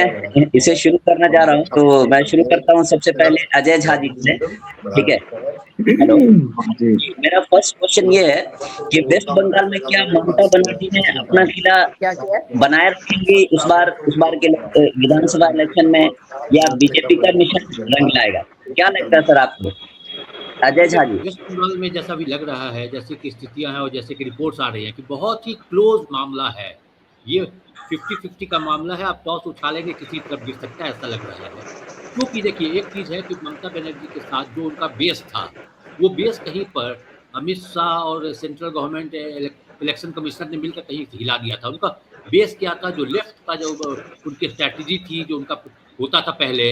मैं इसे शुरू करना जा रहा हूँ, तो मैं शुरू करता हूँ सबसे पहले अजय झा जी से, ठीक है? हेलो। जी। मेरा फर्स्ट क्वेश्चन ये है कि वेस्ट बंगाल में क्या ममता बनर्जी ने अपना किला बनाए रखेंगी उस बार के विधानसभा इलेक्शन में, या बीजेपी का मिशन रंग लाएगा? क्या लगता है सर आपको? अजय देखिए, झा जी। वेस्ट बंगाल में जैसा भी लग रहा है, जैसे कि स्थितियां हैं और जैसे कि रिपोर्ट्स आ रही हैं कि बहुत ही क्लोज मामला है ये। 50-50 का मामला है, आप टॉस उछालेंगे किसी तरफ गिर सकता है, ऐसा लग रहा है। क्योंकि देखिए, एक चीज है कि ममता बनर्जी के साथ जो उनका बेस था, वो बेस कहीं पर अमित शाह और सेंट्रल गवर्नमेंट इलेक्शन कमिश्नर ने मिलकर कहीं हिला दिया था। उनका बेस क्या था? जो लेफ्ट का जो उनकी स्ट्रैटेजी थी, जो उनका होता था पहले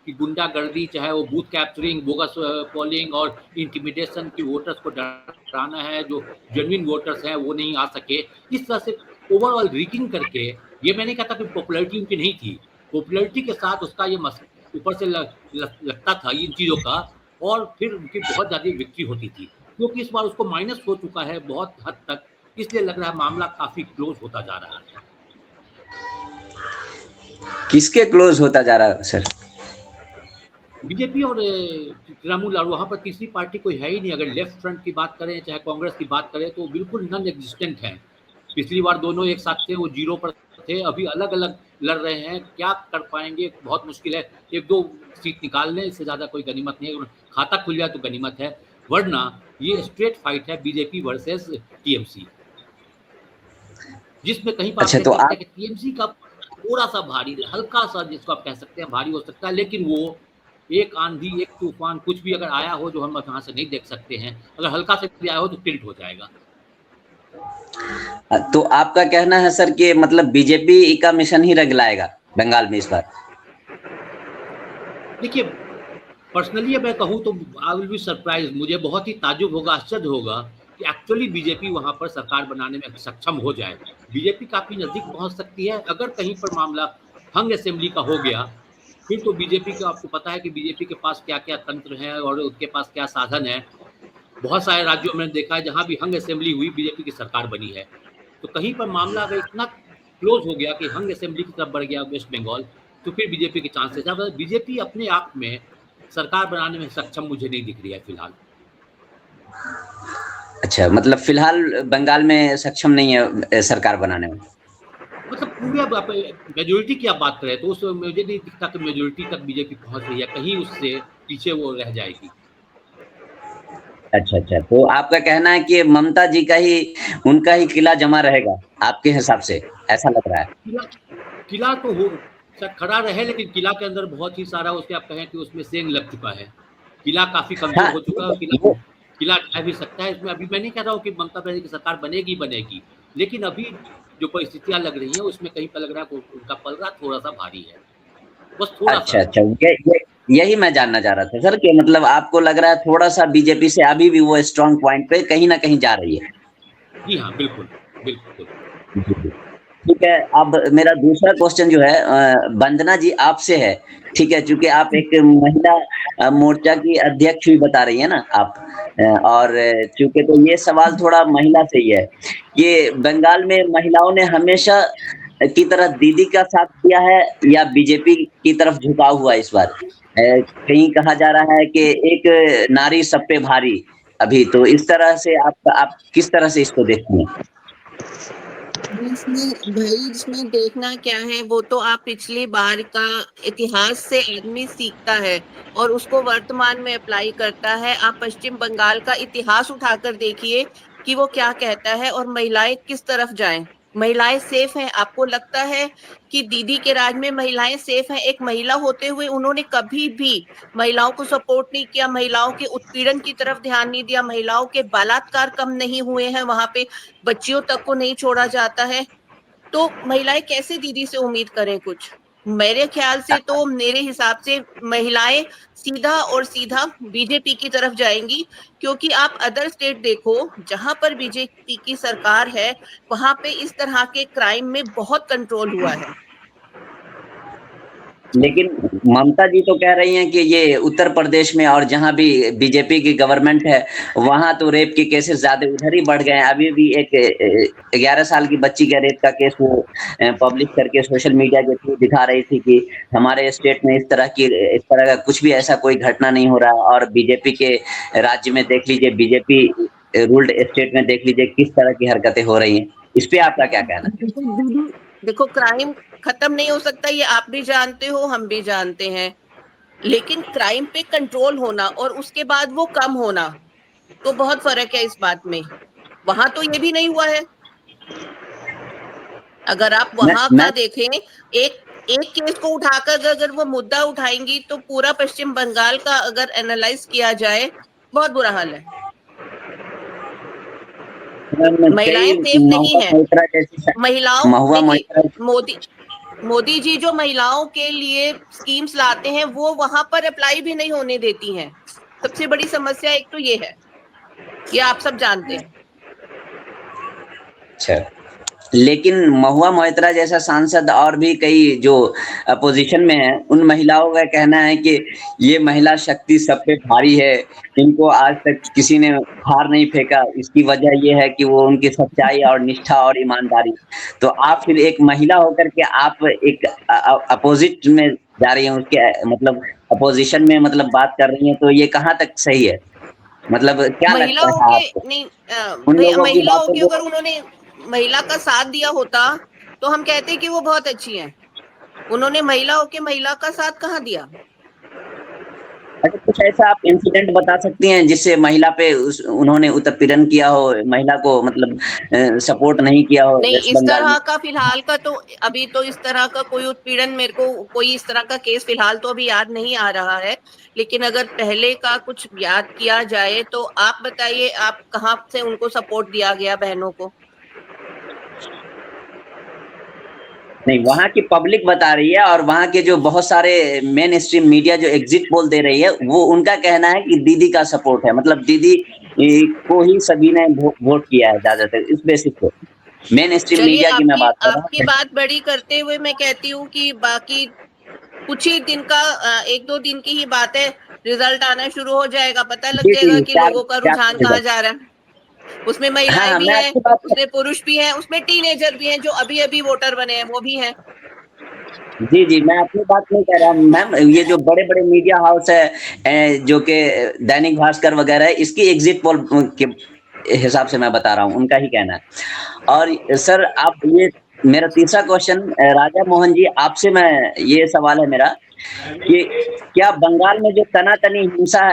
कि गुंडागर्दी, चाहे वो बूथ कैप्चरिंग, बोगस पोलिंग और इंटिमिडेशन की वोटर्स को डराना है, जो जेन्युइन वोटर्स हैं वो नहीं आ सके, इस तरह से ओवरऑल रिगिंग करके। ये मैं नहीं कहता कि पॉपुलैरिटी उनकी नहीं थी, पॉपुलैरिटी के साथ उसका ये ऊपर से लगता था इन चीज़ों का, और फिर उनकी बहुत ज़्यादा विक्ट्री होती थी। क्योंकि इस बार उसको माइनस हो चुका है बहुत हद तक, इसलिए लग रहा है मामला काफ़ी क्लोज होता जा रहा है। किसके क्लोज होता जा रहा है सर? बीजेपी और तृणमूल, और वहाँ पर तीसरी पार्टी कोई है ही नहीं। अगर लेफ्ट फ्रंट की बात करें, चाहे कांग्रेस की बात करें, तो बिल्कुल नॉन एग्जिस्टेंट हैं। पिछली बार दोनों एक साथ थे, वो 0 पर थे, अभी अलग अलग लड़ रहे हैं। क्या कर पाएंगे, बहुत मुश्किल है। 1-2 सीट निकाल लें, इससे ज़्यादा कोई गनीमत नहीं है। खाता खुल जाए तो गनीमत है, वरना ये स्ट्रेट फाइट है बीजेपी वर्सेस टीएमसी, जिसमें कहीं पर आप अच्छा, कह तो सकते आप हैं कि टीएमसी का थोड़ा सा भारी, हल्का सा जिसको आप कह सकते हैं भारी हो सकता है, लेकिन वो एक आंधी, एक तूफान, कुछ भी अगर आया हो जो हम यहाँ से नहीं देख सकते हैं, अगर हल्का से भी आया हो तो टिल्ट हो जाएगा। तो आपका कहना है सर कि मतलब बीजेपी का मिशन ही रंग लाएगा बंगाल में इस बार? देखिए, पर्सनली मैं कहूँ तो आई विल बी सरप्राइज, मुझे बहुत ही ताजुब होगा, आश्चर्य होगा कि एक्चुअली बीजेपी वहाँ पर सरकार बनाने में सक्षम हो जाए। बीजेपी काफ़ी नज़दीक पहुँच सकती है। अगर कहीं पर मामला हंग असेंबली का हो गया, फिर तो बीजेपी का आपको पता है कि बीजेपी के पास क्या-क्या तंत्र हैं और उनके पास क्या साधन है। बहुत सारे राज्यों में देखा है जहाँ भी हंग असेंबली हुई, बीजेपी की सरकार बनी है। तो कहीं पर मामला अगर इतना क्लोज हो गया कि हंग असेंबली की तरफ बढ़ गया वेस्ट बंगाल, तो फिर बीजेपी के चांसेस है। पर बीजेपी अपने आप में सरकार बनाने में सक्षम मुझे नहीं दिख रही है फिलहाल। अच्छा, मतलब फिलहाल बंगाल में सक्षम नहीं है सरकार बनाने में। मतलब पूरे अब आप मेजोरिटी की आप बात करें तो उस मुझे नहीं दिखता कि मेजोरिटी तक बीजेपी पहुंच रही है, कहीं उससे पीछे वो रह जाएगी। अच्छा, अच्छा, तो आपका कहना है कि ममता जी का ही उनका ही किला जमा रहेगा, आपके हिसाब से, ऐसा लग रहा है? किला किला तो हो शायद खड़ा रहे, लेकिन किला के अंदर बहुत ही सारा उसके आप कहें कि उसमें सेंध लग चुका है। किला काफी कमजोर हाँ, हो चुका है, और किला ढह भी सकता है। इसमें अभी मैं नहीं कह रहा हूँ कि ममता बनर्जी की सरकार बनेगी बनेगी, लेकिन अभी जो परिस्थितियां लग रही हैं उसमें कहीं पर लग रहा है कि उनका पलड़ा थोड़ा सा भारी है, बस थोड़ा अच्छा, सा। अच्छा, यही मैं जानना चाह रहा था सर कि मतलब आपको लग रहा है थोड़ा-सा बीजेपी से अभी भी वो स्ट्रॉन्ग पॉइंट पे कहीं न कहीं जा रही है। जी हाँ, बिल्कुल बिल्कुल। जी, जी। ठीक है, अब मेरा दूसरा क्वेश्चन जो है वंदना जी आपसे है, ठीक है? चूँकि आप एक महिला मोर्चा की अध्यक्ष भी बता रही हैं ना आप, और चूँकि तो ये सवाल थोड़ा महिला से ही है, कि बंगाल में महिलाओं ने हमेशा की तरह दीदी का साथ दिया है या बीजेपी की तरफ झुकाव हुआ इस बार? कहीं कहा जा रहा है कि एक नारी सब पे भारी, अभी तो इस तरह से आप किस तरह से इसको देखती हैं? इसमें देखना क्या है, वो तो आप पिछली बार का इतिहास से आदमी सीखता है और उसको वर्तमान में अप्लाई करता है। आप पश्चिम बंगाल का इतिहास उठाकर देखिए कि वो क्या कहता है और महिलाएं किस तरफ जाएं। महिलाएं सेफ हैं? आपको लगता है कि दीदी के राज में महिलाएं सेफ हैं? एक महिला होते हुए उन्होंने कभी भी महिलाओं को सपोर्ट नहीं किया, महिलाओं के उत्पीड़न की तरफ ध्यान नहीं दिया, महिलाओं के बलात्कार कम नहीं हुए हैं वहां पे, बच्चियों तक को नहीं छोड़ा जाता है। तो महिलाएं कैसे दीदी से उम्मीद करें कुछ? मेरे ख्याल से तो, मेरे हिसाब से महिलाएं सीधा और सीधा बीजेपी की तरफ जाएंगी, क्योंकि आप अदर स्टेट देखो जहां पर बीजेपी की सरकार है, वहां पे इस तरह के क्राइम में बहुत कंट्रोल हुआ है। लेकिन ममता जी तो कह रही हैं कि ये उत्तर प्रदेश में और जहाँ भी बीजेपी की गवर्नमेंट है, वहाँ तो रेप के केसेस ज़्यादा उधर ही बढ़ गए हैं। अभी भी एक 11 साल की बच्ची का रेप का केस वो पब्लिश करके सोशल मीडिया के थ्रू दिखा रही थी कि हमारे स्टेट में इस तरह का कुछ भी ऐसा कोई घटना नहीं हो रहा है, और बीजेपी के राज्य में देख लीजिए, बीजेपी रूल्ड स्टेट में देख लीजिए किस तरह की हरकतें हो रही हैं। इस पे आपका क्या कहना है? देखो, क्राइम खत्म नहीं हो सकता, ये आप भी जानते हो, हम भी जानते हैं, लेकिन क्राइम पे कंट्रोल होना और उसके बाद वो कम होना, तो बहुत फर्क है इस बात में। वहां तो ये भी नहीं हुआ है। अगर आप वहां का देखें, एक एक केस को उठाकर अगर वो मुद्दा उठाएंगी तो पूरा पश्चिम बंगाल का अगर एनालाइज किया जाए, बहुत बुरा हाल है। महिलाएं सेफ नहीं है। महिलाओं, देखिए, मोदी जी जो महिलाओं के लिए स्कीम्स लाते हैं वो वहां पर अप्लाई भी नहीं होने देती हैं। सबसे बड़ी समस्या एक तो ये है, ये आप सब जानते हैं। अच्छा, लेकिन महुआ मोइत्रा जैसा सांसद और भी कई जो अपोजिशन में हैं, उन महिलाओं का कहना है कि ये महिला शक्ति सब पे भारी है, इनको आज तक किसी ने हार नहीं फेंका। इसकी वजह ये है कि वो उनकी सच्चाई और निष्ठा और ईमानदारी। तो आप फिर एक महिला होकर के आप एक अपोजिट में जा रही हैं, उसके मतलब अपोजिशन में मतलब बात कर रही हैं, तो ये कहाँ तक सही है? मतलब क्या लगता है आपको? नहीं, उन लोगों की महिलाओं बातों की को अगर उन्होंने महिला का साथ दिया होता तो हम कहते कि वो बहुत अच्छी हैं। उन्होंने महिलाओं के महिला का साथ कहाँ दिया? अच्छा, कुछ ऐसा आप इंसिडेंट बता सकती हैं जिससे महिला पे उन्होंने उत्पीड़न किया हो, महिला को मतलब सपोर्ट नहीं किया हो नहीं, वेस्ट इस बंगाल में? तरह का फिलहाल का तो अभी तो इस तरह का कोई उत्पीड़न, मेरे को कोई इस तरह का केस फिलहाल तो अभी याद नहीं आ रहा है। लेकिन अगर पहले का कुछ याद किया जाए तो आप बताइए, आप कहाँ से उनको सपोर्ट दिया गया बहनों को? नहीं, वहाँ की पब्लिक बता रही है, और वहाँ के जो बहुत सारे मेन स्ट्रीम मीडिया जो एग्जिट पोल दे रही है, वो उनका कहना है कि दीदी का सपोर्ट है, मतलब दीदी को ही सभी ने वोट किया है ज्यादातर इस बेसिस पे। मेन स्ट्रीम चलिए, मीडिया की मैं बात कर रहा आपकी हूँ। बात बड़ी करते हुए मैं कहती हूँ कि बाकी कुछ ही दिन का, 1-2 दिन की ही बात है, रिजल्ट आना शुरू हो जाएगा, पता लग जी जाएगा जी, कि चार लोगों का चार रुझान कहाँ रिजल्ट। जा रहा है। उसमें हाँ महिलाएं हाँ, भी मैं हैं, आपकी बात उसमें पुरुष भी हैं, उसमें टीनेजर भी हैं, जो अभी अभी वोटर बने हैं वो भी हैं। जी जी, मैं अपनी बात नहीं कह रहा मैम, ये जो बड़े बड़े मीडिया हाउस है जो कि दैनिक भास्कर वगैरह है, इसकी एग्जिट पोल के हिसाब से मैं बता रहा हूँ, उनका ही कहना है। और सर, आप ये मेरा तीसरा क्वेश्चन, राजा मोहन जी, आपसे मैं ये सवाल है मेरा कि क्या बंगाल में जो तनातनी हिंसा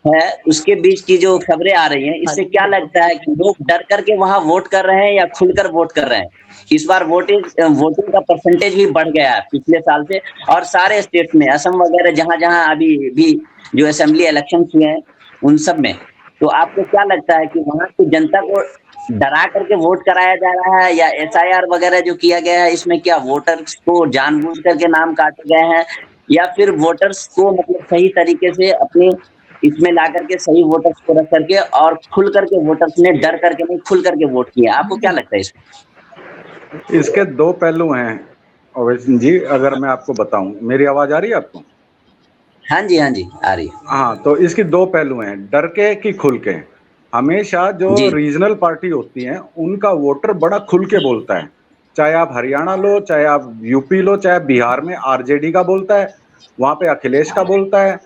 है उसके बीच की जो खबरें आ रही हैं, इससे क्या लगता है कि लोग डर करके वहां वोट कर रहे हैं या खुलकर वोट कर रहे हैं? इस बार वोटिंग का परसेंटेज भी बढ़ गया है पिछले साल से, और सारे स्टेट्स में, असम वगैरह जहां जहां अभी भी जो असेंबली इलेक्शन हुए हैं उन सब में। तो आपको क्या लगता है कि वहां की जनता को डरा करके वोट कराया जा रहा है, या एसआईआर वगैरह जो किया गया है इसमें क्या वोटर्स को जानबूझ करके नाम काटे गए हैं, या फिर वोटर्स को मतलब सही तरीके से अपने इसमें ला करके सही वोटर्स को रख करके और खुल करके वोटर्स ने डर करके नहीं खुल करके वोट किया? आपको क्या लगता है इसमें? इसके दो पहलू हैं अवैध जी, अगर मैं आपको बताऊं। मेरी आवाज आ रही है आपको? हाँ जी, हाँ जी, आ रही है। हाँ, तो इसकी दो पहलू हैं, डर के कि खुल के। हमेशा जो जी रीजनल पार्टी होती हैं उनका वोटर बड़ा खुल के बोलता है। चाहे आप हरियाणा लो, चाहे आप यूपी लो, चाहे बिहार में आरजेडी का बोलता है, वहां पे अखिलेश का बोलता है,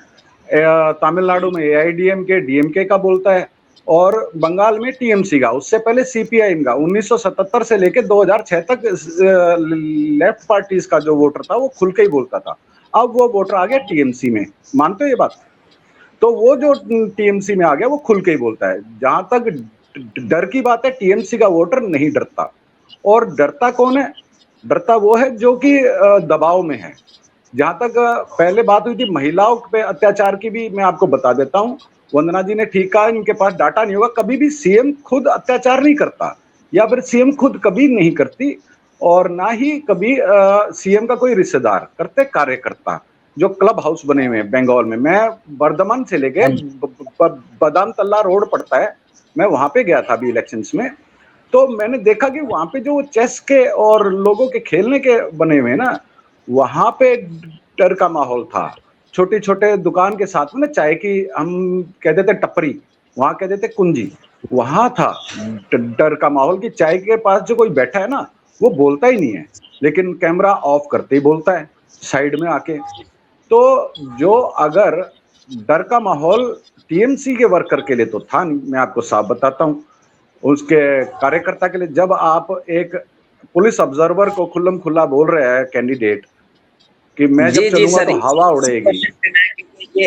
तमिलनाडु में एआईडीएमके डीएमके का बोलता है, और बंगाल में टीएमसी का, उससे पहले सीपीआई का। 1977 से लेके 2006 तक लेफ्ट पार्टीज का जो वोटर था वो खुल के ही बोलता था। अब वो वोटर आ गया टीएमसी में, मानते हो ये बात? तो वो जो टीएमसी में आ गया वो खुल के ही बोलता है। जहां तक डर की बात है, टीएमसी का वोटर नहीं डरता। और डरता कौन है? डरता वो है जो कि दबाव में है। जहां तक पहले बात हुई थी महिलाओं पे अत्याचार की, भी मैं आपको बता देता हूं। वंदना जी ने ठीक कहा, इनके पास डाटा नहीं होगा। कभी भी सीएम खुद अत्याचार नहीं करता, या फिर सीएम खुद कभी नहीं करती, और ना ही कभी सीएम का कोई रिश्तेदार करते, कार्यकर्ता जो क्लब हाउस बने हुए हैं बंगाल में। मैं बर्धमान से लेके बादाम तल्ला रोड पड़ता है, मैं वहां पे गया था अभी इलेक्शंस में। तो मैंने देखा कि वहां पे जो चेस के और लोगों के खेलने के बने हुए हैं ना, वहां पे डर का माहौल था। छोटे छोटे दुकान के साथ में ना, चाय की हम कहते थे टपरी, वहां कहते थे कुंजी, वहां था डर का माहौल कि चाय के पास जो कोई बैठा है ना, वो बोलता ही नहीं है, लेकिन कैमरा ऑफ करते ही बोलता है साइड में आके। तो जो अगर डर का माहौल टीएमसी के वर्कर के लिए तो था नहीं, मैं आपको साफ बताता हूं, उसके कार्यकर्ता के लिए। जब आप एक पुलिस ऑब्जर्वर को खुल्लम खुल्ला बोल रहे हैं कैंडिडेट कि मैं जब जी जी चलूंगा सर, तो हवा उड़ेगी। ये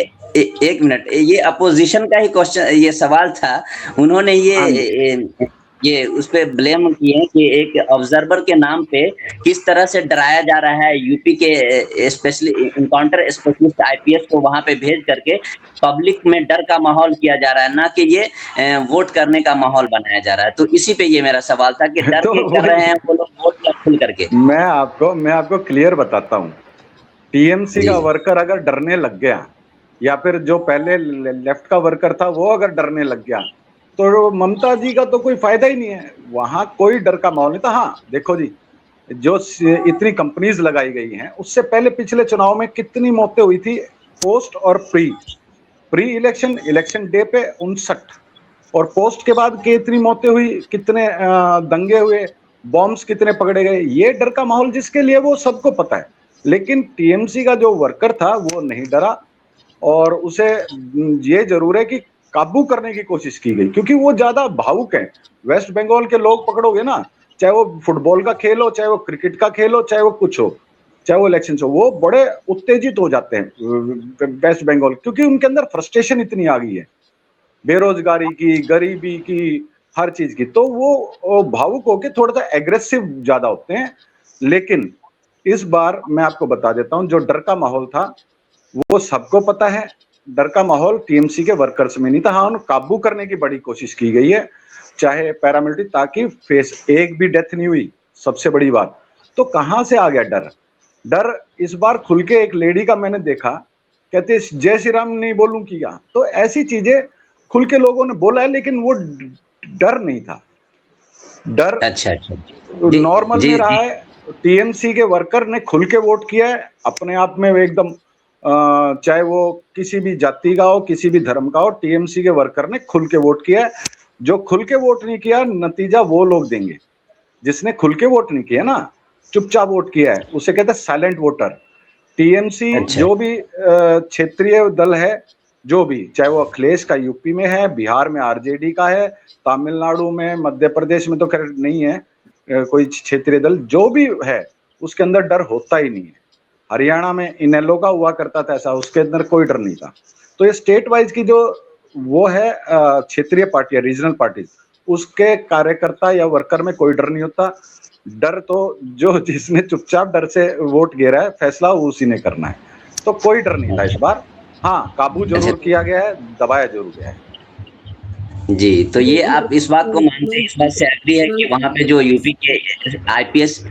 एक मिनट, ये अपोजिशन का ही क्वेश्चन, ये सवाल था। उन्होंने हाँ जी, ये उस पे ब्लेम किए हैं कि एक ऑब्जर्वर के नाम पे किस तरह से डराया जा रहा है यूपी के स्पेशली इनकाउंटर स्पेशलिस्ट आईपीएस को वहां पे भेज करके पब्लिक में डर का माहौल किया जा रहा है, ना कि ये वोट करने का माहौल बनाया जा रहा है। तो इसी पे ये मेरा सवाल था कि डर तो के कर रहे वही हैं वो लोग वोट या खुल करके। मैं आपको क्लियर बताता हूँ। टीएमसी जी का वर्कर अगर डरने लग गया, या फिर जो पहले लेफ्ट का वर्कर था वो अगर डरने लग गया, तो ममता जी का तो कोई फायदा ही नहीं है। वहां कोई डर का माहौल नहीं था। हाँ देखो जी, जो इतनी कंपनीज लगाई गई हैं, उससे पहले पिछले चुनाव में कितनी मौतें हुई थी, पोस्ट और प्री इलेक्शन, इलेक्शन डे पे 59, और पोस्ट के बाद कितनी मौतें हुई, कितने दंगे हुए, बॉम्ब्स कितने पकड़े गए। ये डर का माहौल जिसके लिए वो सबको पता है, लेकिन टीएमसी का जो वर्कर था वो नहीं डरा, और उसे ये जरूर है कि काबू करने की कोशिश की गई, क्योंकि वो ज्यादा भावुक है। वेस्ट बंगाल के लोग पकड़ोगे ना, चाहे वो फुटबॉल का खेल हो, चाहे वो क्रिकेट का खेल हो, चाहे वो कुछ हो, चाहे वो इलेक्शन हो, वो बड़े उत्तेजित हो जाते हैं वेस्ट बंगाल, क्योंकि उनके अंदर फ्रस्ट्रेशन इतनी आ गई है, बेरोजगारी की, गरीबी की, हर चीज की। तो वो भावुक होके थोड़ा सा एग्रेसिव ज्यादा होते हैं। लेकिन इस बार मैं आपको बता देता हूं, जो डर का माहौल था वो सबको पता है। डर का माहौल टीएमसी के वर्कर्स में नहीं था। हाँ, उन्हें काबू करने की बड़ी कोशिश की गई है, चाहे पैरामिलिट्री, ताकि फेस एक भी डेथ नहीं हुई, सबसे बड़ी बात। तो कहां से आ गया डर? डर इस बार खुल के एक लेडी का मैंने देखा, कहते जय श्री राम नहीं बोलूं किया। तो ऐसी चीजें खुल के लोगों ने बोला है, लेकिन वो डर नहीं था। डर अच्छा अच्छा जी नॉर्मल जी में रहा जी है। टीएमसी के वर्कर ने खुल के वोट किया है, अपने आप में एकदम, चाहे वो किसी भी जाति का हो, किसी भी धर्म का हो, टीएमसी के वर्कर ने खुल के वोट किया है। जो खुल के वोट नहीं किया, नतीजा वो लोग देंगे। जिसने खुल के वोट नहीं किया ना, चुपचाप वोट किया है, उसे कहते हैं साइलेंट वोटर। टीएमसी अच्छा जो भी क्षेत्रीय दल है, जो भी, चाहे वो अखिलेश का यूपी में है, बिहार में आरजेडी का है, तमिलनाडु में, मध्य प्रदेश में तो खैर नहीं है कोई क्षेत्रीय दल, जो भी है उसके अंदर डर होता ही नहीं है। हरियाणा में इनेलो का हुआ करता था ऐसा, उसके अंदर कोई डर नहीं था। तो ये स्टेट वाइज की जो वो है क्षेत्रीय पार्टियां, रीजनल पार्टी, उसके कार्यकर्ता या वर्कर में कोई डर नहीं होता। डर तो जो जिसने चुपचाप डर से वोट गिरा है, फैसला उसी ने करना है। तो कोई डर नहीं था इस बार। हाँ, काबू जरूर किया गया है, दबाया जरूर गया है। जी, तो ये आप इस बात को मानते हैं, इस बात से एग्री है कि वहाँ पे जो यूपी के आईपीएस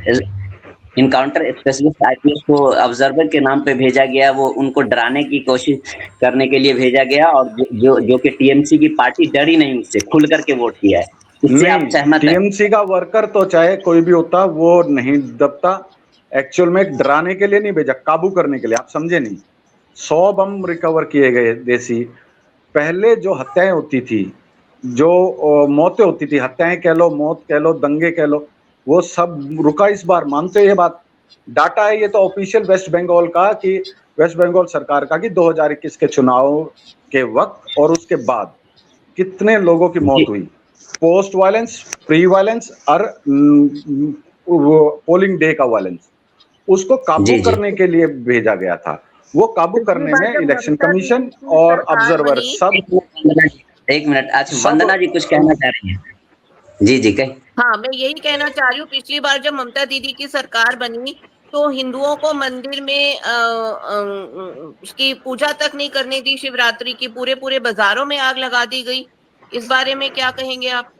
इनकाउंटर स्पेशलिस्ट आईपीएस को ऑब्जर्वर के नाम पे भेजा गया, वो उनको डराने की कोशिश करने के लिए भेजा गया, और जो कि टीएमसी की पार्टी डरी नहीं, उससे खुल करके वोट किया है। इससे आप नहीं, सहमत हैं? टीएमसी का वर्कर तो चाहे कोई भी होता, वो नहीं दबता। एक्चुअल में डराने के लिए नहीं भेजा, काबू करने के लिए। आप समझे नहीं। 100 बम रिकवर किए गए देसी। पहले जो हत्याएं होती थी, जो मौतें होती थी, हत्याएं कह लो, मौत कह लो, दंगे कह लो, वो सब रुका इस बार। मानते हो ये बात? डाटा है ये तो ऑफिशियल वेस्ट बंगाल का, कि वेस्ट बंगाल सरकार का, कि 2021 के चुनाव के वक्त और उसके बाद कितने लोगों की मौत जी हुई, पोस्ट वायलेंस, प्री वायलेंस, और पोलिंग डे का वायलेंस। उसको काबू जी जी करने के लिए भेजा गया था। वो काबू करने में इलेक्शन कमीशन और ऑब्जर्वर सब एक मिनट, अच्छा सब वंदना जी कुछ कहना चाह रही हैं? जी जी कहीं। हाँ, मैं यही कहना चाह रही हूँ, पिछली बार जब ममता दीदी की सरकार बनी तो हिंदुओं को मंदिर में उसकी पूजा तक नहीं करने दी, शिवरात्रि की पूरे पूरे बाजारों में आग लगा दी गई। इस बारे में क्या कहेंगे आप?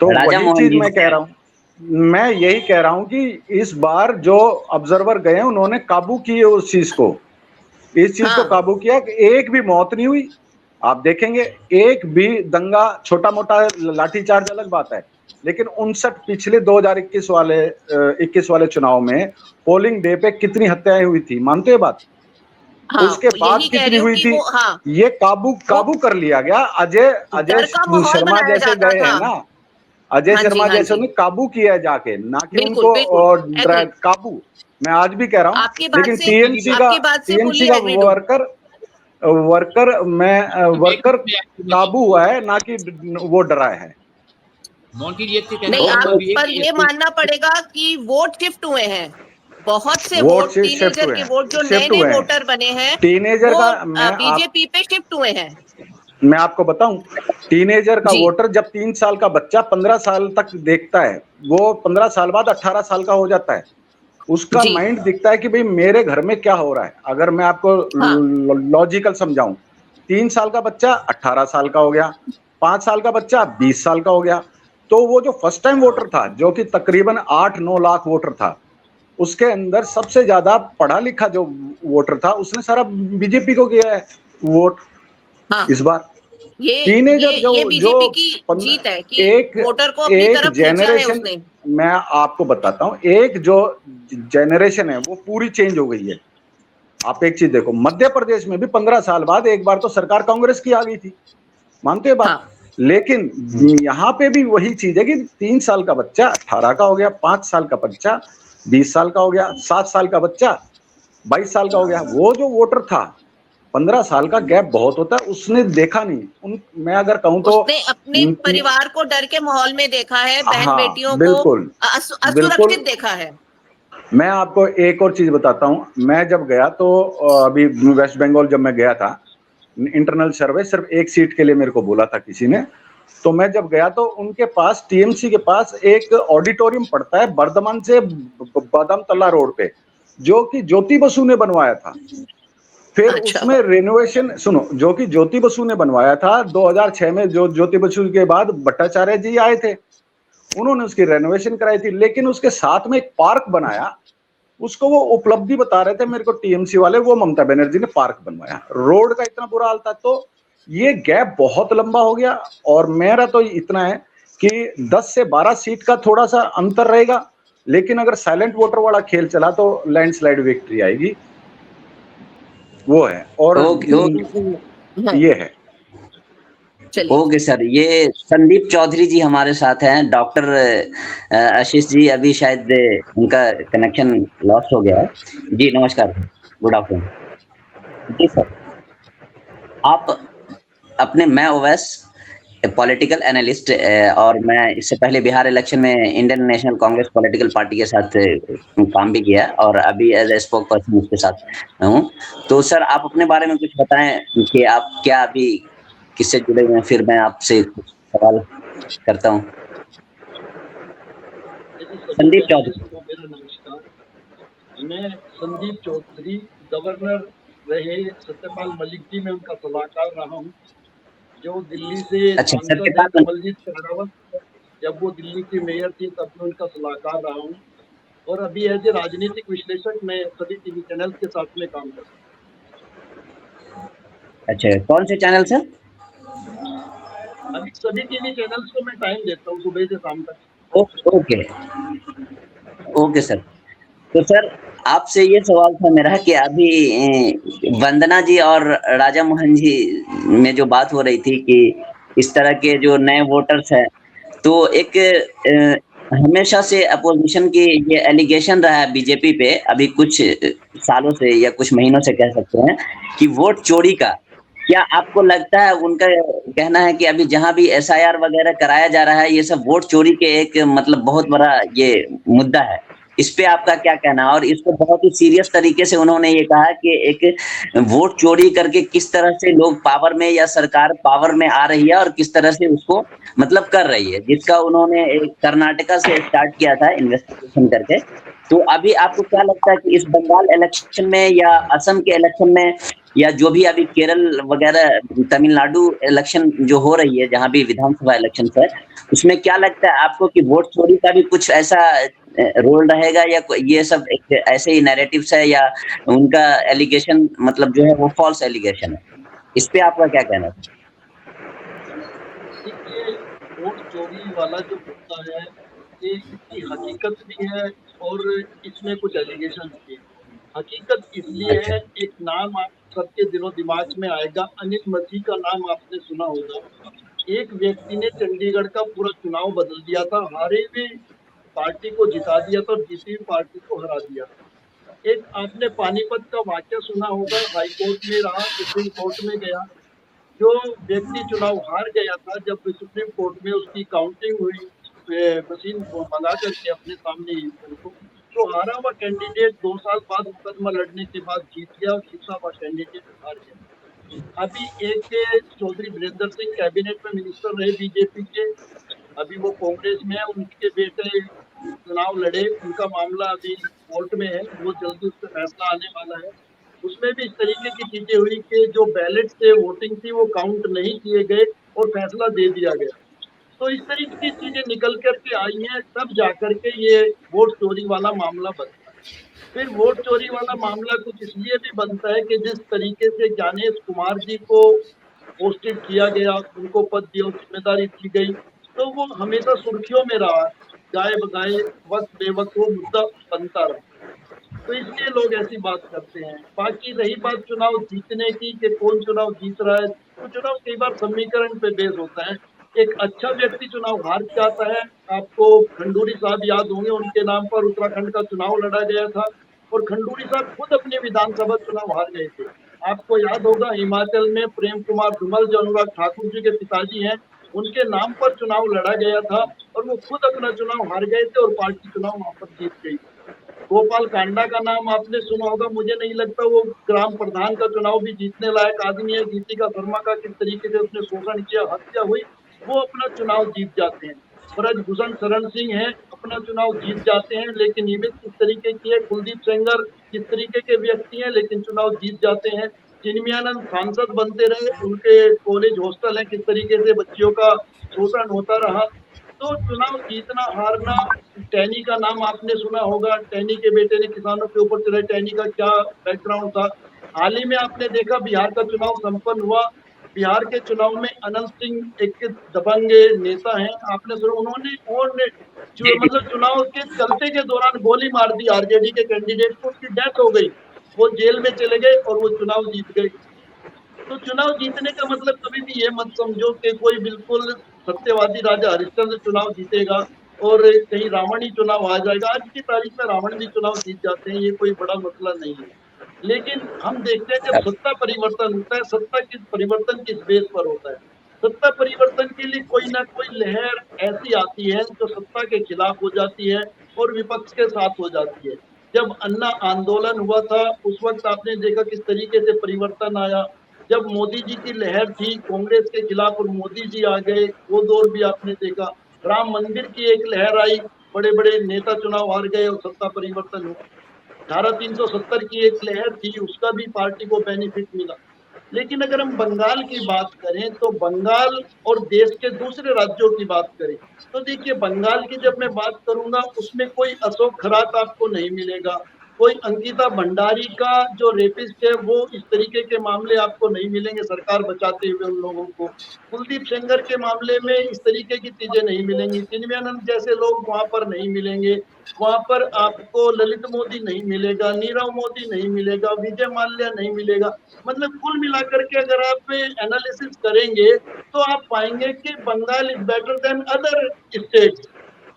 तो राजा वही मोहन चीज जी मैं कह रहा हूँ। मैं यही कह रहा हूं कि इस बार जो ऑब्जर्वर गए, उन्होंने काबू किए उस चीज को, इस चीज को हाँ, काबू किया कि एक भी मौत नहीं हुई। आप देखेंगे, एक भी दंगा, छोटा मोटा लाठीचार्ज अलग बात है, लेकिन 59 पिछले 2021 वाले 21 वाले चुनाव में पोलिंग डे पे कितनी हत्याएं हुई थी, मानते हो बात? हाँ, उसके बाद यही कह कितनी रही हूँ हुई कि थी? वो हाँ, ये काबू कर लिया गया। अजय डर का माहौल शर्मा बनाया जैसे जाता गए था। हैं ना, अजय हाँ जी, शर्मा हाँ जैसे जी, ने काबू किया है जाके, ना कि बिल्कुल, उनको बिल्कुल, एग्री। काबू। मैं आज भी कह रहा हूँ, आपकी बात लेकिन से आपकी बात से टीएमसी फुल्ली का एग्रीड हूँ। वर्कर काबू हुआ है, ना कि वो डरा है। मोंटी जी एक चीज कहना नहीं, चाहूंगा आप अभी पर ये मानना पड़ेगा कि वोट शिफ्ट हुए हैं। बहुत से वोट वोट शिफ्ट टीनेजर हुए के हैं, वोट जो शिफ्ट नए-नए हुए हैं। वोटर बने हैं, टीनेजर वो का बीजेपी पे शिफ्ट हुए हैं। मैं आपको बताऊं, टीनेजर का जी, वोटर जब 3 साल का बच्चा 15 साल तक देखता है, वो 15 साल बाद 18 साल का हो जाता है। उसका जी, माइंड दिखता है कि भाई मेरे घर में क्या हो रहा है। अगर मैं आपको हाँ, लॉजिकल समझाऊं, 3 साल का बच्चा 18 साल का हो गया, 5 साल का बच्चा 20 साल का हो गया। तो वो जो फर्स्ट टाइम वोटर था, जो कि तकरीबन 8-9 लाख वोटर था, उसके अंदर सबसे ज्यादा पढ़ा लिखा जो वोटर था, उसने सारा बीजेपी को किया है वोट हाँ। इस बार। ये टीनेजर जो ये जो बीजेपी की पन, जीत है कि एक वोटर को अपनी एक तरफ खींचा है जेनरेशन, उसने। मैं आपको बताता हूं, एक जो जेनरेशन है वो पूरी चेंज हो गई है। आप एक चीज देखो, मध्य प्रदेश में भी 15 साल बाद एक बार तो सरकार कांग्रेस की आ गई थी, मानते हैं बात? हाँ, लेकिन यहाँ पे भी वही चीज है कि 3 साल का बच्चा 18 का हो गया, 5 साल का बच्चा 20 साल का हो गया, 7 साल का बच्चा 22 साल का हो गया। वो जो वोटर था, 15 साल का गैप बहुत होता है, उसने देखा नहीं। मैं अगर कहूं तो उसने अपने परिवार को डर के माहौल में देखा है, बहन हाँ, बेटियों को बिल्कुल, बिल्कुल। असुरक्षित देखा है। मैं आपको एक और चीज बताता हूं। मैं जब गया तो अभी वेस्ट बंगाल जब मैं गया था, इंटरनल सर्वे सिर्फ एक सीट के लिए मेरे को बोला था किसी ने। तो मैं जब गया तो उनके पास, टीएमसी के पास एक ऑडिटोरियम पड़ता है बर्धमान से बादाम तल्ला रोड पे, जो कि ज्योति बसु ने बनवाया था। फिर अच्छा, उसमें रेनोवेशन सुनो, जो कि ज्योति बसु ने बनवाया था 2006 में। जो ज्योति बसु के बाद भट्टाचार्य जी आए थे, उन्होंने उसकी रेनोवेशन कराई थी, लेकिन उसके साथ में एक पार्क बनाया। उसको वो उपलब्धि बता रहे थे मेरे को टीएमसी वाले, वो ममता बनर्जी ने पार्क बनवाया। रोड का इतना बुरा हाल था। तो ये गैप बहुत लंबा हो गया। और मेरा तो इतना है कि 10 से 12 सीट का थोड़ा सा अंतर रहेगा, लेकिन अगर साइलेंट वोटर वाला खेल चला तो लैंडस्लाइड विक्ट्री आएगी, वो है। और ओके ओके हाँ, ये है। चलिए, ओके सर। ये संदीप चौधरी जी हमारे साथ हैं। डॉक्टर आशीष जी अभी शायद उनका कनेक्शन लॉस्ट हो गया है। जी नमस्कार, गुड आफ्टरनून। जी सर, आप मैं ओवैस पॉलिटिकल एनालिस्ट, और मैं इससे पहले बिहार इलेक्शन में Indian national Congress political party के साथ काम भी किया, और अभी एज ए स्पोक पर्सन उसके साथ हूँ। तो सर आप अपने बारे में कुछ बताएं कि आप क्या अभी किससे जुड़े हुए हैं, फिर मैं आपसे कुछ सवाल करता हूँ। देखिए, सभी संदीप चौधरी। पैनलिस्ट को मेरा नमस्कार। मैं संदीप चौधरी, गवर्नर रहे सत्यपाल मलिक जी में उनका सलाहकार रहा हूँ। जो दिल्ली से अच्छा सर, सांसद है कितना कमलजीत शेखावत, जब वो दिल्ली की मेयर थी तब मैं उनका सलाहकार रहा हूँ। और अभी एज ए राजनीतिक विश्लेषक मैं सभी टीवी चैनल के साथ में काम करता हूँ। अच्छा, कौन से चैनल सर? अभी सभी टीवी चैनल्स को मैं टाइम देता हूँ सुबह से शाम तक। Okay okay sir. तो सर आपसे ये सवाल था मेरा कि अभी वंदना जी और राजा मोहन जी में जो बात हो रही थी कि इस तरह के जो नए वोटर्स हैं, तो एक हमेशा से अपोजिशन की ये एलिगेशन रहा है बीजेपी पे, अभी कुछ सालों से या कुछ महीनों से कह सकते हैं, कि वोट चोरी का। क्या आपको लगता है, उनका कहना है कि अभी जहां भी एसआईआर वगैरह कराया जा रहा है, ये सब वोट चोरी के एक मतलब बहुत बड़ा ये मुद्दा है। इस पे आपका क्या कहना है? और इसको बहुत ही सीरियस तरीके से उन्होंने ये कहा कि एक वोट चोरी करके किस तरह से लोग पावर में या सरकार पावर में आ रही है और किस तरह से उसको मतलब कर रही है, जिसका उन्होंने एक कर्नाटका से स्टार्ट किया था इन्वेस्टिगेशन करके। तो अभी आपको क्या लगता है कि इस बंगाल इलेक्शन में या असम के इलेक्शन में या जो भी अभी केरल वगैरह तमिलनाडु इलेक्शन जो हो रही है, जहां भी विधानसभा इलेक्शन है, उसमें क्या लगता है आपको कि वोट चोरी का भी कुछ ऐसा रोल रहेगा, या ये सब एक ऐसे ही नैरेटिव्स है, या उनका एलिगेशन मतलब जो है वो फॉल्स एलिगेशन है? इस पे आपका क्या कहना है? देखिए, वोट स्टोरी वाला जो मुद्दा है, ये इसकी हकीकत भी है और इसमें कुछ एलिगेशन भी है। हकीकत इसलिए अच्छा। है, एक नाम आप सबके दिलो दिमाग में आएगा, अनिल मसीह का नाम आपने सुना होगा। एक व्यक्ति ने चंडीगढ़ का पूरा चुनाव बदल दिया था, हारी हुई पार्टी को जिता दिया था और जीती हुई पार्टी को हरा दिया। एक आपने पानीपत का वाकया सुना होगा, हाई कोर्ट में रहा, सुप्रीम कोर्ट में गया। जो व्यक्ति चुनाव हार गया था, जब सुप्रीम कोर्ट में उसकी काउंटिंग हुई मशीन को मंगा करके अपने सामने ईवीएम को, तो हारा हुआ कैंडिडेट 2 साल बाद मुकदमा लड़ने के बाद जीत गया और जीता हुआ कैंडिडेट हार गया। अभी एक चौधरी वीरेंद्र सिंह कैबिनेट में मिनिस्टर रहे बीजेपी के, अभी वो कांग्रेस में है, उनके बेटे चुनाव लड़े, उनका मामला अभी कोर्ट में है, वो जल्दी उस पर फैसला आने वाला है। उसमें भी इस तरीके की चीजें हुई कि जो बैलेट से वोटिंग थी वो काउंट नहीं किए गए और फैसला दे दिया गया। तो इस तरीके की चीजें निकल करके आई हैं, तब जाकर के ये वोट चोरी वाला मामला बनता है। फिर वोट चोरी वाला मामला कुछ इसलिए भी बनता है कि जिस तरीके से ज्ञानेश कुमार जी को पोस्टेड किया गया, उनको पद दिया, जिम्मेदारी दी गई, तो वो हमेशा सुर्खियों में रहा, गाए बगाए वक्त बेवक्त वो मुद्दा बनता रहा। तो इसलिए लोग ऐसी बात करते हैं। बाकी रही बात चुनाव जीतने की कि कौन चुनाव जीत रहा है, तो चुनाव कई बार समीकरण पे बेस होता है। एक अच्छा व्यक्ति चुनाव हार जाता है। आपको खंडूरी साहब याद होंगे, उनके नाम पर उत्तराखंड का चुनाव लड़ा गया था और खंडूरी साहब खुद अपने विधानसभा चुनाव हार गए थे। आपको याद होगा हिमाचल में प्रेम कुमार धूमल जो अनुराग ठाकुर जी के पिताजी हैं, उनके नाम पर चुनाव लड़ा गया था और वो खुद अपना चुनाव हार गए थे और पार्टी चुनाव वहां पर जीत गई। गोपाल कांडा का नाम आपने सुना होगा, मुझे नहीं लगता वो ग्राम प्रधान का चुनाव भी जीतने लायक आदमी है। गीतिका शर्मा का किस तरीके से उसने शोषण किया, हत्या हुई, वो अपना चुनाव जीत जाते हैं। ब्रजभूषण शरण सिंह है, अपना चुनाव जीत जाते हैं, लेकिन इमेज किस तरीके की है। कुलदीप सेंगर किस तरीके के व्यक्ति हैं, लेकिन चुनाव जीत जाते हैं। चिन्मयानंद सांसद बनते रहे, उनके कॉलेज हॉस्टल है, किस तरीके से बच्चियों का शोषण होता रहा। तो चुनाव जीतना हारना, टैनी का नाम आपने सुना होगा, टैनी के बेटे ने किसानों के ऊपर चढ़े, टैनी का क्या बैकग्राउंड था। हाल ही में आपने देखा बिहार का चुनाव संपन्न हुआ, बिहार के चुनाव में अनंत सिंह एक दबंग नेता हैं, आपने सुना, उन्होंने मतलब चुनाव के चलते के दौरान गोली मार दी आरजेडी के कैंडिडेट को, उसकी डेथ हो गई, वो जेल में चले गए और वो चुनाव जीत गए। तो चुनाव जीतने का मतलब कभी भी ये मत समझो कि कोई बिल्कुल सत्यवादी राजा हरिश्चंद्र चुनाव जीतेगा और कहीं रावण ही चुनाव आ जाएगा। आज की तारीख में रावण भी चुनाव जीत जाते हैं, ये कोई बड़ा मसला नहीं है। लेकिन हम देखते हैं जब सत्ता परिवर्तन होता है, सत्ता किस परिवर्तन किस बेस पर होता है। सत्ता परिवर्तन के लिए कोई ना कोई लहर ऐसी आती है जो सत्ता के खिलाफ हो जाती है और विपक्ष के साथ हो जाती है। जब अन्ना आंदोलन हुआ था, उस वक्त आपने देखा किस तरीके से परिवर्तन आया। जब मोदी जी की लहर थी कांग्रेस के खिलाफ और मोदी जी आ गए, वो दौर भी आपने देखा। राम मंदिर की एक लहर आई, बड़े बड़े नेता चुनाव हार गए और सत्ता परिवर्तन हुआ। धारा 370 की एक लहर थी, उसका भी पार्टी को बेनिफिट मिला। लेकिन अगर हम बंगाल की बात करें, तो बंगाल और देश के दूसरे राज्यों की बात करें, तो देखिए बंगाल की जब मैं बात करूंगा, उसमें कोई अशोक खरात आपको नहीं मिलेगा, कोई अंकिता भंडारी का जो रेपिस्ट है वो इस तरीके के मामले आपको नहीं मिलेंगे सरकार बचाते हुए उन लोगों को। कुलदीप सेंगर के मामले में इस तरीके की चीजें नहीं मिलेंगी, चिन्मयानंद जैसे लोग वहां पर नहीं मिलेंगे। वहां पर आपको ललित मोदी नहीं मिलेगा, नीरव मोदी नहीं मिलेगा, विजय माल्या नहीं मिलेगा। मतलब कुल मिलाकर के अगर आप एनालिसिस करेंगे तो आप पाएंगे कि Bengal is better than other states.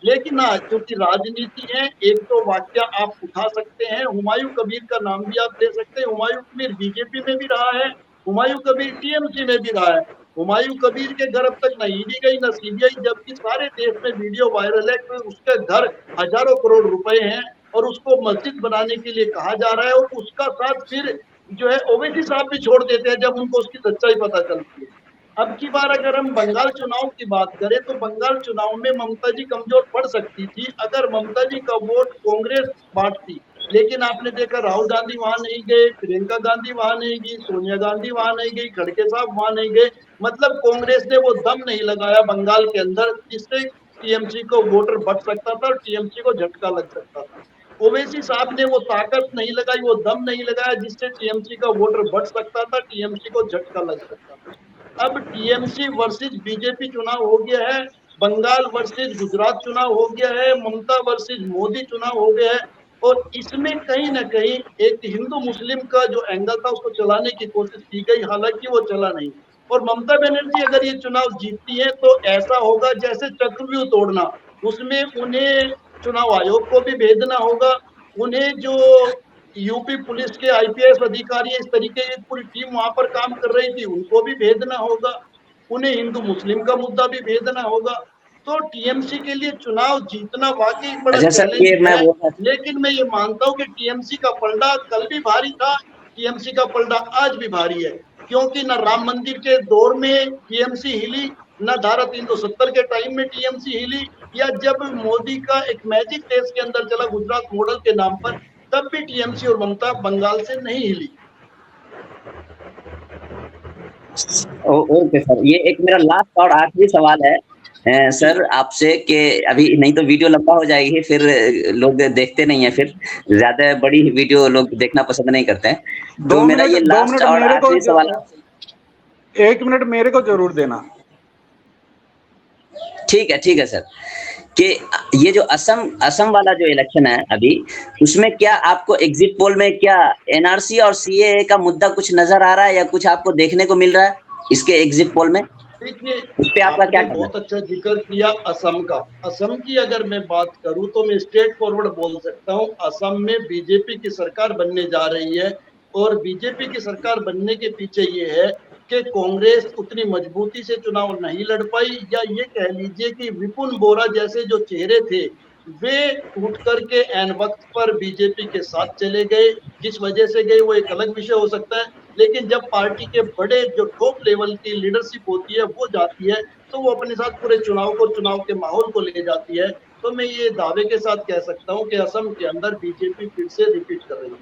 लेकिन हाँ, क्योंकि राजनीति है, एक तो वाक्य आप उठा सकते हैं, हुमायूं कबीर का नाम भी आप ले सकते हैं। हुमायूं कबीर बीजेपी में भी रहा है, हुमायूं कबीर टीएमसी में भी रहा है। हुमायूं कबीर के घर अब तक न ईडी गई न सीबीआई, जबकि सारे देश में वीडियो वायरल है कि उसके घर हजारों करोड़ रुपए हैं और उसको मस्जिद बनाने के लिए कहा जा रहा है, और उसका साथ फिर जो है ओवैसी साहब भी छोड़ देते हैं जब उनको उसकी सच्चाई पता चलती है। अब की बार अगर हम बंगाल चुनाव की बात करें, तो बंगाल चुनाव में ममता जी कमजोर पड़ सकती थी अगर ममता जी का वोट कांग्रेस बांटती। लेकिन आपने देखा राहुल गांधी वहां नहीं गए, प्रियंका गांधी वहां नहीं गई, सोनिया गांधी वहां नहीं गई, खड़गे साहब वहां नहीं गए। मतलब कांग्रेस ने वो दम नहीं लगाया बंगाल के अंदर जिससे टीएमसी को वोटर बढ़ सकता था और टीएमसी को झटका लग सकता था। ओवैसी साहब ने वो ताकत नहीं लगाई, वो दम नहीं लगाया जिससे टीएमसी का वोटर बढ़ सकता था, टीएमसी को झटका लग सकता था। अब टीएमसी वर्सेस बीजेपी चुनाव हो गया है। बंगाल वर्सेज गुजरात चुनाव हो गया है, ममता वर्सेज मोदी चुनाव हो गया है, और इसमें कहीं ना कहीं एक हिंदू मुस्लिम का जो एंगल था उसको चलाने की कोशिश की गई, हालांकि वो चला नहीं। और ममता बनर्जी अगर ये चुनाव जीतती है तो ऐसा होगा जैसे चक्रव्यूह तोड़ना, उसमें उन्हें चुनाव आयोग को भी भेजना होगा, उन्हें जो यूपी पुलिस के आईपीएस अधिकारी इस तरीके की पूरी टीम वहां पर काम कर रही थी उनको भी भेजना होगा, उन्हें हिंदू मुस्लिम का मुद्दा भी भेजना होगा। तो टीएमसी के लिए चुनाव जीतना वाकई बड़ा अच्छा सर, ये चैलेंजिंग मैं है, बोलना लेकिन मैं ये मानता हूं कि टीएमसी का पलड़ा कल भी भारी था, टीएमसी का पलड़ा आज भी भारी है, क्योंकि न राम मंदिर के दौर में टीएमसी हिली, न धारा 370 के टाइम में टीएमसी हिली, या जब मोदी का एक मैजिक देश के अंदर चला गुजरात मॉडल के नाम पर, तब भी टीएमसी और ममता बंगाल से नहीं हिली। ओके सर, ये एक मेरा लास्ट और आखिरी सवाल है सर आपसे, कि अभी नहीं तो वीडियो लंबा हो जाएगी, फिर लोग देखते नहीं है, फिर ज्यादा बड़ी वीडियो लोग देखना पसंद नहीं करते हैं। तो मेरा ये लास्ट और आखिरी सवाल, 1 मिनट मेरे को जरूर देना। ठीक है सर, कि ये जो असम वाला जो इलेक्शन है अभी, उसमें क्या आपको एग्जिट पोल में क्या एनआरसी और सीएए का मुद्दा कुछ नजर आ रहा है, या कुछ आपको देखने को मिल रहा है इसके एग्जिट पोल में? देखिए, उस पे आपका क्या कहना है? बहुत अच्छा जिक्र किया असम का। असम की अगर मैं बात करूं तो मैं स्ट्रेट फॉरवर्ड बोल सकता हूं, असम में बीजेपी की सरकार बनने जा रही है, और बीजेपी की सरकार बनने के पीछे ये है कि कांग्रेस उतनी मजबूती से चुनाव नहीं लड़ पाई, या ये कह लीजिए कि विपुल बोरा जैसे जो चेहरे थे वे उठ करके एन वक्त पर बीजेपी के साथ चले गए। जिस वजह से गए वो एक अलग विषय हो सकता है, लेकिन जब पार्टी के बड़े जो टॉप लेवल की लीडरशिप होती है वो जाती है, तो वो अपने साथ पूरे चुनाव के माहौल को ले जाती है। तो मैं ये दावे के साथ कह सकता हूँ कि असम के अंदर बीजेपी फिर से रिपीट कर रही है।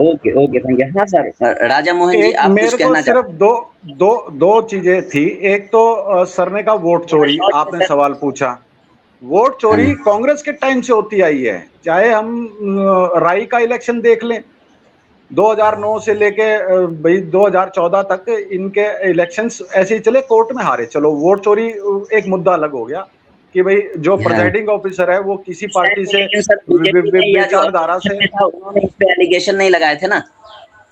Okay thank you. हाँ सर, राजा मोहन जी, आप कुछ कहना चाहते हैं? सिर्फ दो चीजें थी। एक तो सर ने कहा वोट चोरी, आपने सवाल पूछा। वोट चोरी कांग्रेस के टाइम से होती आई है, चाहे हम राई का इलेक्शन देख लें, 2009 से लेके भाई 2014 तक इनके इलेक्शंस ऐसे ही चले, कोर्ट में हारे। चलो वोट चोरी एक मुद्दा अलग हो गया कि भाई जो प्रिजाइडिंग ऑफिसर है वो किसी पार्टी से विचारधारा से, उन्होंने इस पे एलिगेशन नहीं लगाए थे ना?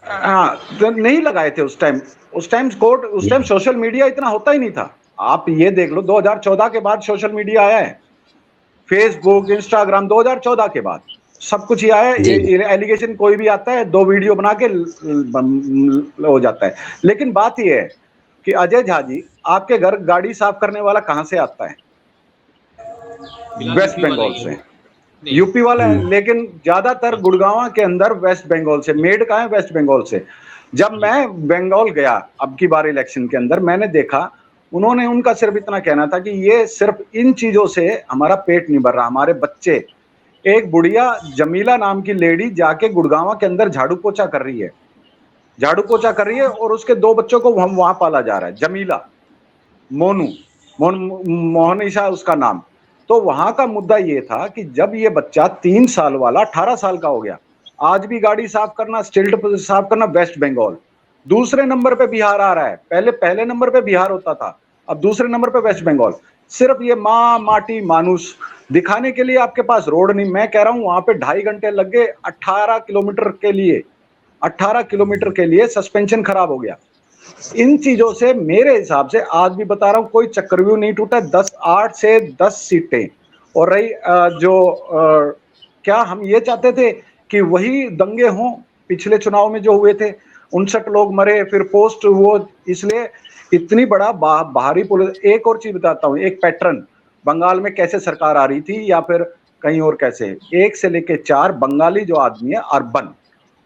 हाँ, तो नहीं लगाए थे उस टाइम कोर्ट, उस टाइम सोशल मीडिया इतना होता ही नहीं था। आप ये देख लो 2014 के बाद सोशल मीडिया आया है, फेसबुक, इंस्टाग्राम 2014 के बाद सब कुछ ही आया है। एलिगेशन कोई भी आता है, 2 वीडियो बना के हो जाता है। लेकिन बात यह है कि अजय झा जी, आपके घर गाड़ी साफ करने वाला कहां से आता है? वेस्ट बंगाल से, यूपी वाला है, लेकिन ज्यादातर गुड़गांव के अंदर वेस्ट बंगाल से। मेड कहां है? वेस्ट बंगाल से। जब मैं बंगाल गया अब की बार इलेक्शन के अंदर, मैंने देखा उन्होंने, उनका सिर्फ इतना कहना था कि ये सिर्फ इन चीजों से हमारा पेट नहीं भर रहा, हमारे बच्चे। एक बुढ़िया जमीला नाम की लेडी जाके गुड़गांव के अंदर झाड़ू पोछा कर रही है, और उसके 2 बच्चों को हम वहां पाला जा रहा है। जमीला, मोहनिशा उसका नाम। तो वहां का मुद्दा ये था कि जब ये बच्चा 3 साल वाला 18 साल का हो गया, आज भी गाड़ी साफ करना, स्टिल्ट साफ करना वेस्ट बंगाल। दूसरे नंबर पे बिहार आ रहा है, पहले नंबर पे बिहार होता था, अब दूसरे नंबर पे वेस्ट बंगाल। सिर्फ ये माँ माटी मानुष दिखाने के लिए आपके पास रोड नहीं। मैं कह रहा हूं वहां पे 2.5 घंटे लग गए 18 किलोमीटर के लिए सस्पेंशन खराब हो गया। इन चीजों से मेरे हिसाब से, आज भी बता रहा हूं, कोई चक्रव्यूह नहीं टूटा। 8 से 10 सीटें। और रही क्या हम ये चाहते थे कि वही दंगे हों पिछले चुनाव में जो हुए थे, 59 लोग मरे, फिर पोस्ट वो, इसलिए इतनी बड़ा बाहरी पुलिस। एक और चीज बताता हूं, एक पैटर्न बंगाल में कैसे सरकार आ रही थी या फिर कहीं और कैसे, 1 से लेके 4 बंगाली जो आदमी है अर्बन,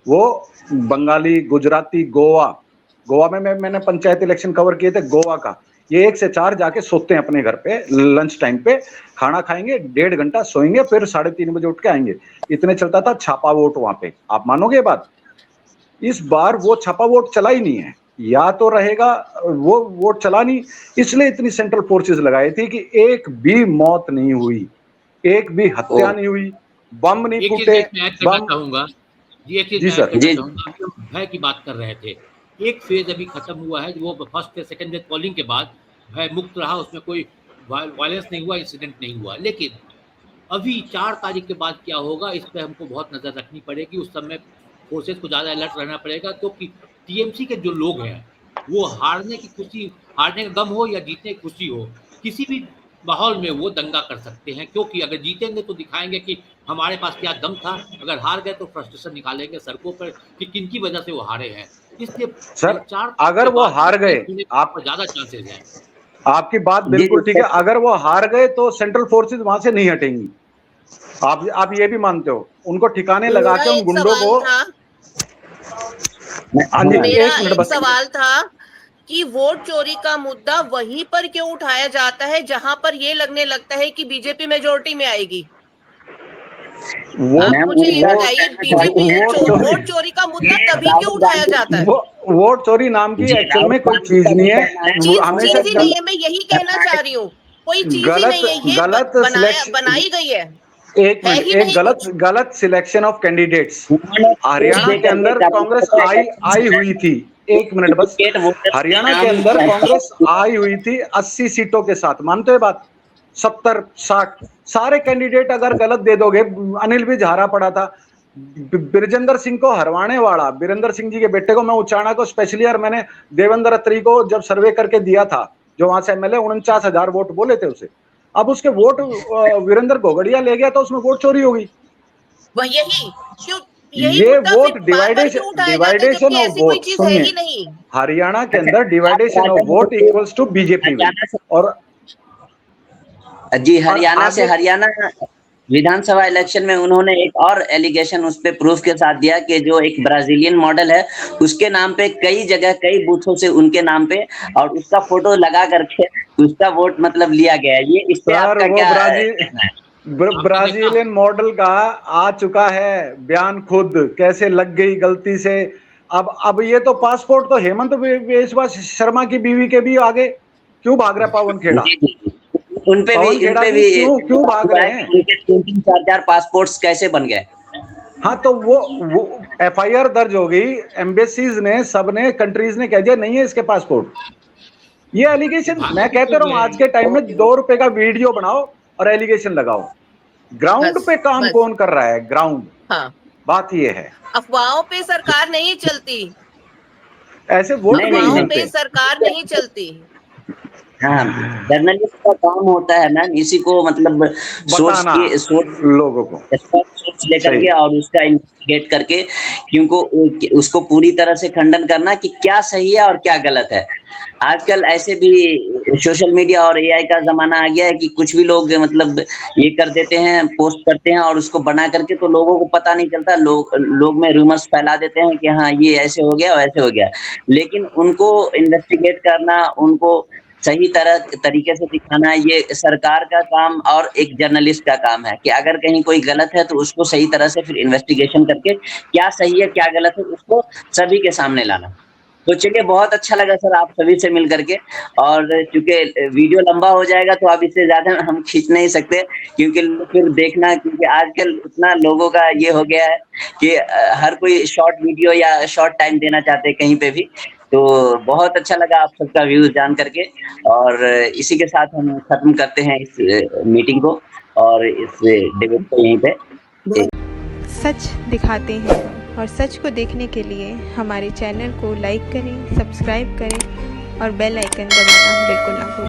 वो बंगाली, गुजराती, गोवा में मैंने पंचायत इलेक्शन कवर किए थे गोवा का, ये 1 से 4 जाके सोते हैं अपने घर पे, लंच टाइम पे खाना खाएंगे, 1.5 घंटा सोएंगे, फिर 3:30 बजे उठ के आएंगे। इतने चलता था छापा वोट वहां पे, आप मानोगे बात? इस बार वो छापा वोट चला ही नहीं है, या तो रहेगा वो वोट चला नहीं, इसलिए इतनी सेंट्रल फोर्सेस लगाई थी कि एक भी मौत नहीं हुई, एक भी हत्या नहीं हुई, बम नहीं फूटे। जी सर, भय की बात कर रहे थे। एक फेज अभी खत्म हुआ है, वो first phase, second phase polling के बाद भय मुक्त रहा, उसमें कोई वायलेंस नहीं हुआ, इंसिडेंट नहीं हुआ। लेकिन अभी 4 तारीख के बाद क्या होगा, इस पे हमको बहुत नज़र रखनी पड़ेगी। उस समय फोर्सेस को ज़्यादा अलर्ट रहना पड़ेगा, क्योंकि टीएमसी के जो लोग हैं वो हारने का गम हो या जीतने की खुशी हो, किसी भी माहौल में वो दंगा कर सकते हैं। क्योंकि अगर जीतेंगे तो दिखाएंगे कि हमारे पास क्या दम था, अगर हार गए तो फ्रस्ट्रेशन निकालेंगे सड़कों पर कि किनकी वजह से वो हारे हैं। इसलिए सर 4 अगर वो हार गए, आप ज़्यादा चांसेस हैं। आपकी बात बिल्कुल ठीक है, अगर वो हार गए तो सेंट्रल फोर्सेस वहां से नहीं हटेंगी। आप ये भी मानते हो? उनको ठिकाने लगा के उन गुंडों को। मेरा एक मिनट एक बस। सवाल था कि वोट चोरी का मुद्दा वहीं पर क्यों उठाया जाता है जहां पर ये लगने लगता है कि बीजेपी मेजोरिटी में आएगी? आप मुझे ये बताइए, बीजेपी वोट चोरी का मुद्दा तभी क्यों उठाया जाता है? वोट चोरी नाम की एक्चुअल में कोई चीज नहीं है, हमेशा चीज ही नहीं है, मैं यही कहना चाह रही हूँ। कोई चीज ही नहीं है, ये गलत बनाई गई है। एक मिनट, एक गलत सिलेक्शन ऑफ कैंडिडेट्स। हरियाणा के अंदर कांग्रेस आई हुई थी, एक मिनट बस। हरियाणा के अंदर कांग्रेस आई हुई थी 80 सीटों के साथ, मानते हो बात? 70-60 सारे कैंडिडेट अगर गलत दे दोगे, अनिल भी झारा पड़ा था। बिरजेंद्र सिंह को हरवाने वाला, बीरेंद्र सिंह जी के बेटे को मैं उचाना को स्पेशली, और मैंने देवेंद्र अत्री को जब सर्वे करके दिया था, जो वहां से एमएलए 49,000 वोट बोले थे उसे। अब उसके वोट वीरेंद्र घोगड़िया ले गया तो उसमें वोट चोरी हो गई। ये वोट डिवाइडेशन ऑफ वोट, सुनिए, हरियाणा के अंदर division of vote equals to BJP. और जी हरियाणा विधानसभा इलेक्शन में उन्होंने एक और एलिगेशन उस पे प्रूफ के साथ दिया कि जो एक ब्राजीलियन मॉडल है उसके नाम पे कई जगह कई बूथों से उनके नाम पे और उसका फोटो लगा करके उसका वोट मतलब लिया गया है। ये इस पे आपका क्या ब्राजीलियन मॉडल का आ चुका है बयान, खुद कैसे लग गई गलती से। अब ये तो पासपोर्ट तो हेमंत बिस्वा शर्मा की बीवी के भी आगे क्यों भाग रहा पवन खेड़ा? उन पे भी क्यों भाग रहे हैं? 3-4 पासपोर्ट्स कैसे बन गए? हाँ, तो वो एफआईआर दर्ज हो गई, एम्बेसीज ने, सबने, कंट्रीज ने कह दिया नहीं है इसके पासपोर्ट। ये एलिगेशन मैं कहता हूँ, आज के टाइम में 2 रुपए का वीडियो बनाओ और एलिगेशन लगाओ। ग्राउंड पे काम कौन कर रहा है? ग्राउंड। हाँ, बात ये है, अफवाहों पे सरकार नहीं चलती, ऐसे वोट अफवाहों पे सरकार नहीं चलती। हाँ, जर्नलिस्ट का काम होता है मैम, इसी को मतलब सोच लोगों को सोच लेकर के और उसका इन्वेस्टिगेट करके क्योंकि उसको पूरी तरह से खंडन करना कि क्या सही है और क्या गलत है। आजकल ऐसे भी सोशल मीडिया और एआई का जमाना आ गया है कि कुछ भी लोग मतलब ये कर देते हैं, पोस्ट करते हैं और उसको बना करके तो लोगों को पता नहीं चलता, लोग में रूमर्स फैला देते हैं कि हाँ ये ऐसे हो गया वैसे हो गया। लेकिन उनको इन्वेस्टिगेट करना, उनको सही तरीके से दिखाना ये सरकार का काम और एक जर्नलिस्ट का काम है कि अगर कहीं कोई गलत है तो उसको सही तरह से फिर इन्वेस्टिगेशन करके क्या सही है क्या गलत है उसको सभी के सामने लाना। तो चलिए, बहुत अच्छा लगा सर आप सभी से मिल करके, और चूंकि वीडियो लंबा हो जाएगा तो अब इससे ज्यादा हम खींच नहीं सकते क्योंकि फिर देखना, क्योंकि आजकल इतना लोगों का ये हो गया है कि हर कोई शॉर्ट वीडियो या शॉर्ट टाइम देना चाहते हैं कहीं पे भी। तो बहुत अच्छा लगा आप सबका व्यूज जान करके, और इसी के साथ हम खत्म करते हैं इस मीटिंग को और इस डिबेट को यहीं पे। सच दिखाते हैं और सच को देखने के लिए हमारे चैनल को लाइक करें, सब्सक्राइब करें और बेल आइकन दबाना बिल्कुल ना भूलें।